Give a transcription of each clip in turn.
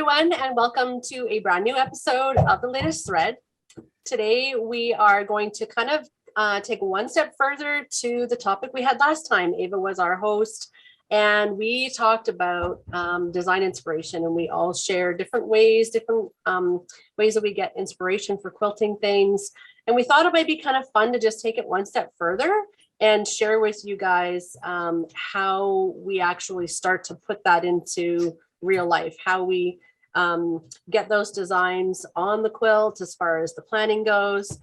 everyone, and welcome to a brand new episode of The Latest Thread. Today, we are going to kind of take one step further to the topic we had last time. Ava was our host, and we talked about design inspiration, and we all share different ways that we get inspiration for quilting things. And we thought it might be kind of fun to just take it one step further and share with you guys how we actually start to put that into real life, how we get those designs on the quilt as far as the planning goes,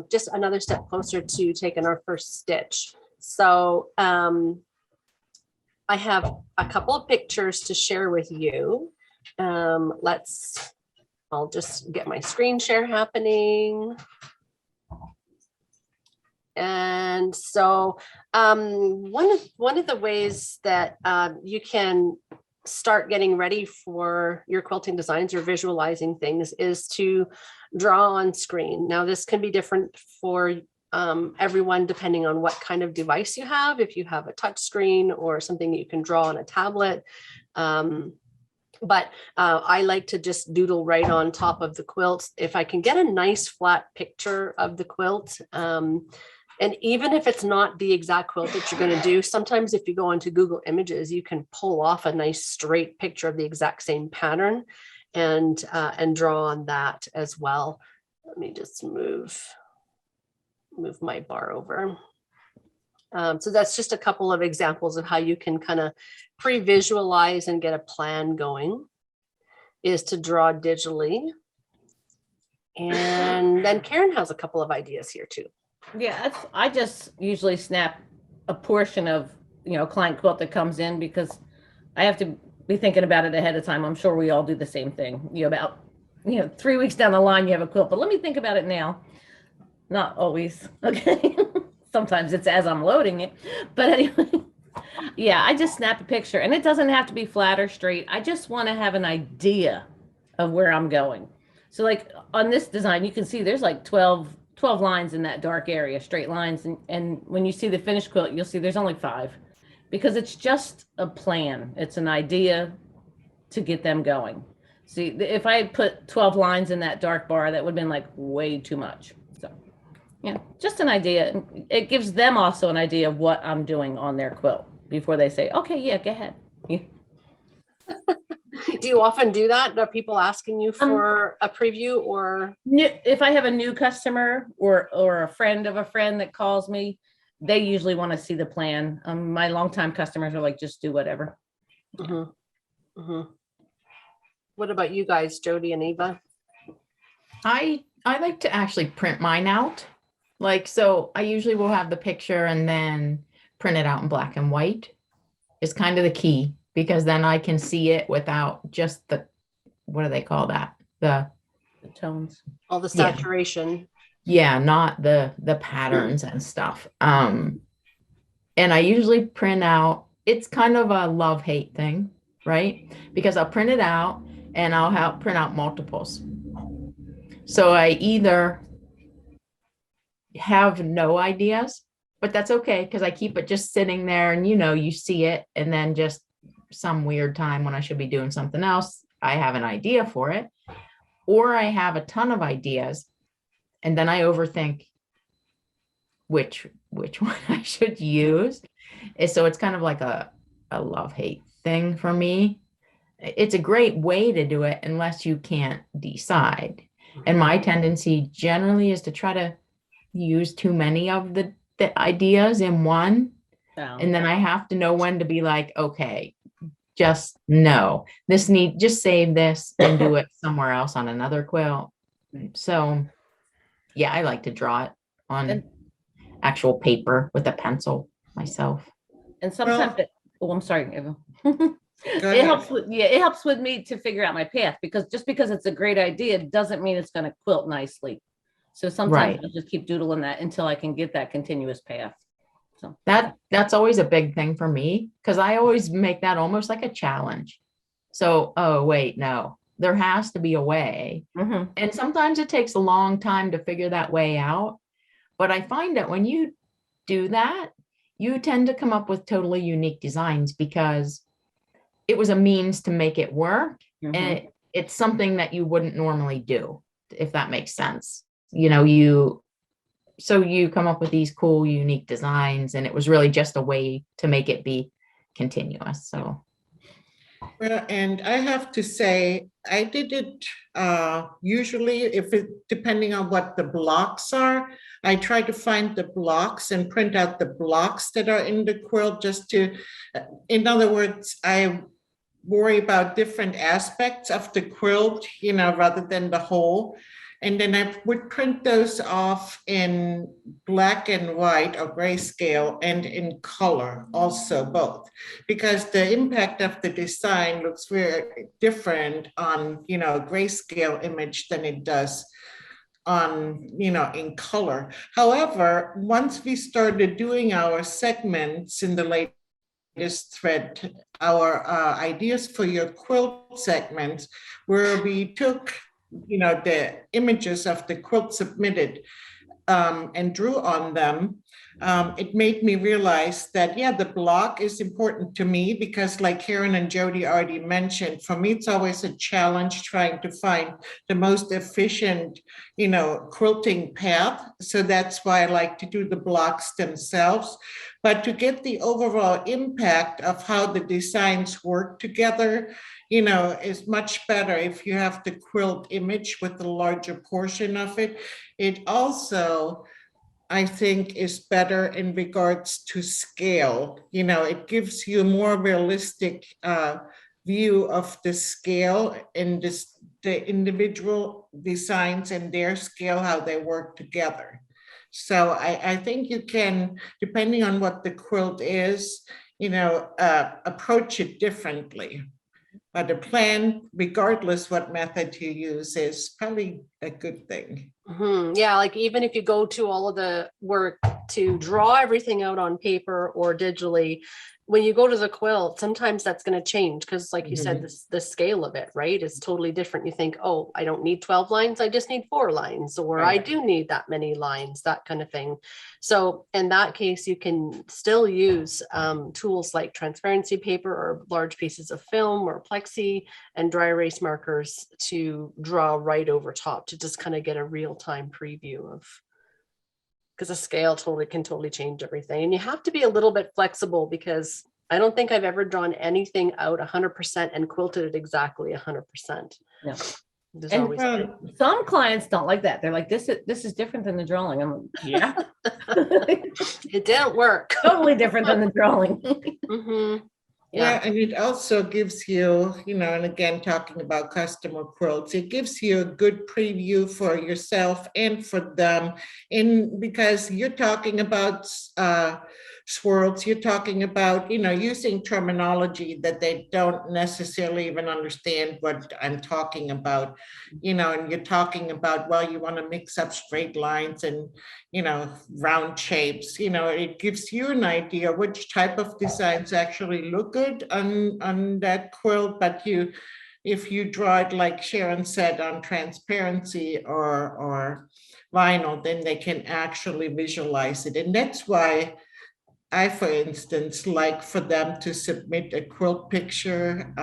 just another step closer to taking our first stitch. So I have a couple of pictures to share with you. I'll just get my screen share happening. And so one of the ways that you can start getting ready for your quilting designs or visualizing things is to draw on screen. Now, this can be different for everyone depending on what kind of device you have. If you have a touch screen or something that you can draw on a tablet. But I like to just doodle right on top of the quilt. If I can get a nice flat picture of the quilt, and even if it's not the exact quilt that you're going to do, sometimes if you go into Google Images, you can pull off a nice straight picture of the exact same pattern and draw on that as well. Let me just move my bar over. So that's just a couple of examples of how you can kind of pre-visualize and get a plan going, is to draw digitally. And then Karen has a couple of ideas here too. Yeah, I just usually snap a portion of, client quilt that comes in, because I have to be thinking about it ahead of time. I'm sure we all do the same thing. About 3 weeks down the line, you have a quilt, but let me think about it now. Not always. Okay. Sometimes it's as I'm loading it, but anyway, yeah, I just snap a picture, and it doesn't have to be flat or straight. I just want to have an idea of where I'm going. So like on this design, you can see there's like 12 lines in that dark area, straight lines. And when you see the finished quilt, you'll see there's only 5, because it's just a plan. It's an idea to get them going. See, if I had put 12 lines in that dark bar, that would have been like way too much. So yeah, just an idea. It gives them also an idea of what I'm doing on their quilt before they say, okay, yeah, go ahead. Yeah. Do you often do that? Are people asking you for a preview, or? If I have a new customer or a friend of a friend that calls me, they usually want to see the plan. My longtime customers are like, just do whatever. Mm-hmm. Mm-hmm. What about you guys, Jody and Eva? I like to actually print mine out. So I usually will have the picture and then print it out in black and white. It's kind of the key, because then I can see it without just what do they call that? The tones. All the saturation. Yeah, not the patterns and stuff. And I usually print out, it's kind of a love-hate thing, right? Because I'll print it out and I'll print out multiples. So I either have no ideas, but that's okay, because I keep it just sitting there and you see it, and then just some weird time when I should be doing something else, I have an idea for it, or I have a ton of ideas and then I overthink which one I should use. So it's kind of like a love-hate thing for me. It's a great way to do it unless you can't decide. And my tendency generally is to try to use too many of the ideas in one. Oh. And then I have to know when to be like, okay, just no, just save this and do it somewhere else on another quilt. So yeah, I like to draw it on actual paper with a pencil myself. And sometimes I'm sorry, Eva. It helps with me to figure out my path, because just because it's a great idea doesn't mean it's going to quilt nicely. So sometimes I'll just keep doodling that until I can get that continuous path. So that's always a big thing for me, because I always make that almost like a challenge. So, oh, wait, no, there has to be a way. Mm-hmm. And sometimes it takes a long time to figure that way out. But I find that when you do that, you tend to come up with totally unique designs, because it was a means to make it work. Mm-hmm. And it's something that you wouldn't normally do, if that makes sense. You come up with these cool, unique designs, and it was really just a way to make it be continuous. So. Well, and I have to say, I did it usually depending on what the blocks are. I try to find the blocks and print out the blocks that are in the quilt in other words, I worry about different aspects of the quilt, rather than the whole. And then I would print those off in black and white or grayscale and in color also, both, because the impact of the design looks very different on, grayscale image than it does on, in color. However, once we started doing our segments in the latest thread, our ideas for your quilt segments, where we took the images of the quilt submitted and drew on them, it made me realize that, the block is important to me, because like Karen and Jody already mentioned, for me, it's always a challenge trying to find the most efficient, quilting path. So that's why I like to do the blocks themselves. But to get the overall impact of how the designs work together, is much better if you have the quilt image with the larger portion of it. It also, I think, is better in regards to scale. It gives you a more realistic view of the scale and the individual designs and their scale, how they work together. So I think you can, depending on what the quilt is, approach it differently. But a plan, regardless what method you use, is probably a good thing. Yeah, like even if you go to all of the work to draw everything out on paper or digitally, when you go to the quilt, sometimes that's going to change because, like you said, the scale of it, right, is totally different. You think, oh, I don't need 12 lines, I just need 4 lines, or I do need that many lines, that kind of thing. So in that case, you can still use tools like transparency paper or large pieces of film or plexi and dry erase markers to draw right over top to just kind of get a real-time preview of, because the scale can totally change everything. And you have to be a little bit flexible, because I don't think I've ever drawn anything out 100% and quilted it exactly 100%. Yeah. There's And always some clients don't like that. They're like, this is different than the drawing. I'm like, yeah. it didn't work. Totally different than the drawing. Yeah, and it also gives you, and again, talking about customer quilts, it gives you a good preview for yourself and for them. Because you're talking about swirls, you're talking about, using terminology that they don't necessarily even understand what I'm talking about, and you're talking about, well, you want to mix up straight lines and, round shapes. It gives you an idea which type of designs actually look good on that quilt. But if you draw it, like Sharon said, on transparency or vinyl, then they can actually visualize it. And that's why I, for instance, like for them to submit a quilt picture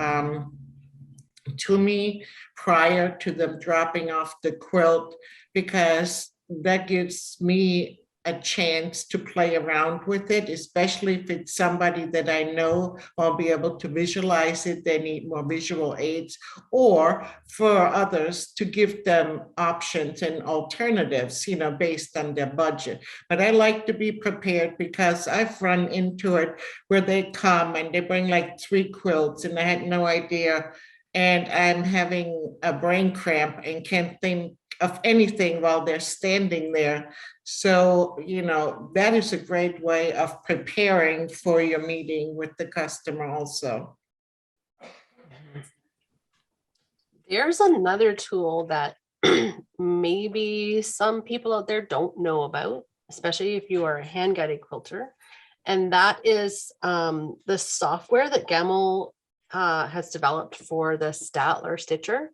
to me prior to them dropping off the quilt, because that gives me a chance to play around with it, especially if it's somebody that I know I'll be able to visualize it. They need more visual aids, or for others to give them options and alternatives, based on their budget. But I like to be prepared, because I've run into it where they come and they bring like 3 quilts and I had no idea. And I'm having a brain cramp and can't think of anything while they're standing there. So, that is a great way of preparing for your meeting with the customer also. There's another tool that maybe some people out there don't know about, especially if you are a hand-guided quilter. And that is the software that Gamel has developed for the Statler Stitcher.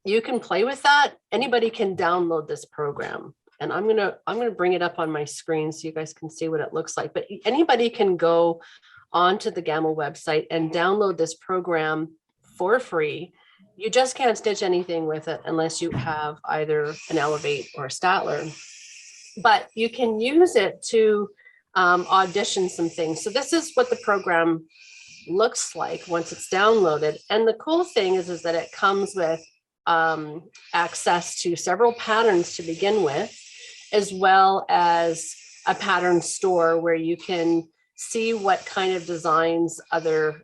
You can play with that. Anybody can download this program, and I'm gonna bring it up on my screen so you guys can see what it looks like. But anybody can go onto the Gamel website and download this program for free. You just can't stitch anything with it unless you have either an Elevate or a Statler. But you can use it to audition some things. So this is what the program looks like once it's downloaded. And the cool thing is that it comes with access to several patterns to begin with, as well as a pattern store where you can see what kind of designs other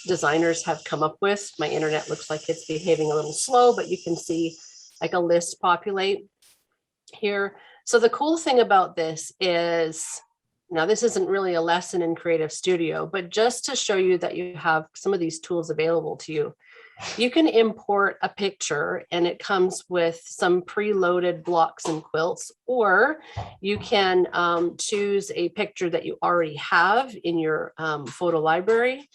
designers have come up with. My internet looks like it's behaving a little slow, but you can see like a list populate here. So the cool thing about this is, now this isn't really a lesson in Creative Studio, but just to show you that you have some of these tools available to you, you can import a picture and it comes with some preloaded blocks and quilts, or you can choose a picture that you already have in your photo library.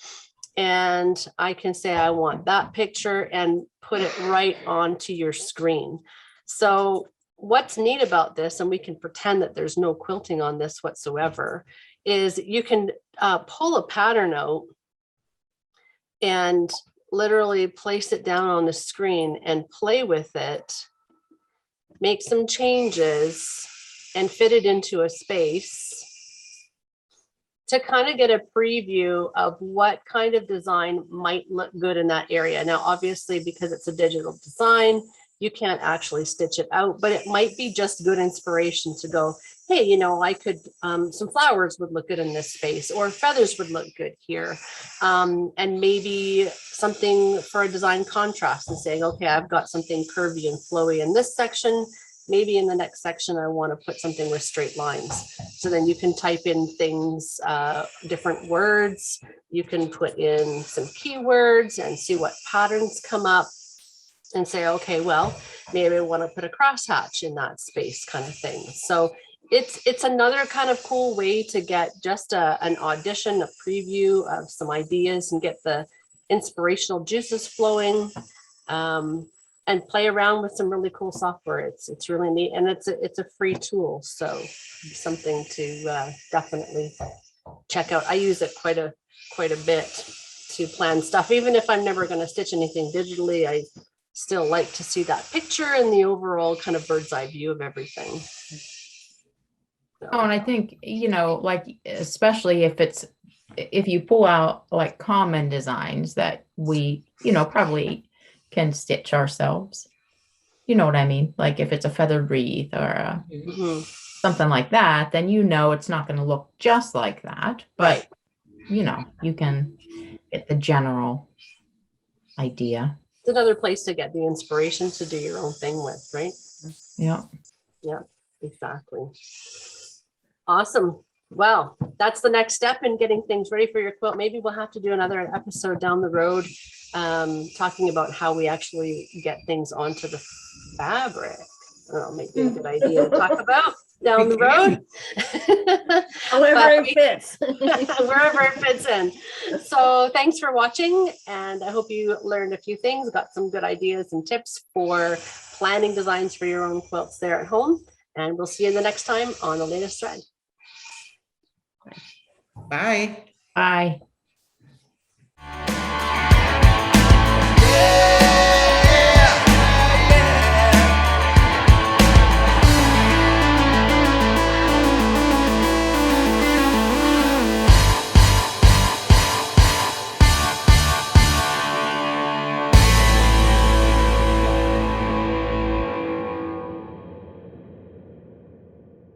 And I can say, I want that picture and put it right onto your screen. So what's neat about this, and we can pretend that there's no quilting on this whatsoever, is you can pull a pattern out and literally place it down on the screen and play with it, make some changes and fit it into a space to kind of get a preview of what kind of design might look good in that area. Now, obviously, because it's a digital design, you can't actually stitch it out, but it might be just good inspiration to go, hey, you know, I could, some flowers would look good in this space, or feathers would look good here. And maybe something for a design contrast and saying, okay, I've got something curvy and flowy in this section. Maybe in the next section, I want to put something with straight lines. So then you can type in things, different words. You can put in some keywords and see what patterns come up and say, okay, well, maybe I want to put a crosshatch in that space kind of thing. So it's another kind of cool way to get just an audition, a preview of some ideas and get the inspirational juices flowing. And play around with some really cool software. It's really neat, and it's a free tool, so something to definitely check out. I use it quite a bit to plan stuff, even if I'm never going to stitch anything digitally. I still like to see that picture and the overall kind of bird's eye view of everything. So. Oh, and I think, you know, like, especially if you pull out like common designs that we, you know, probably can stitch ourselves. You know what I mean? Like if it's a feathered wreath or something like that, then you know it's not going to look just like that, but you know, you can get the general idea. It's another place to get the inspiration to do your own thing with, right? Yeah. Yeah, exactly. Awesome. Well, that's the next step in getting things ready for your quilt. Maybe we'll have to do another episode down the road, talking about how we actually get things onto the fabric. Oh, maybe a good idea to talk about down the road. However it fits. Wherever it fits in. So thanks for watching, and I hope you learned a few things, got some good ideas and tips for planning designs for your own quilts there at home. And we'll see you the next time on The Latest Thread. Bye. Bye.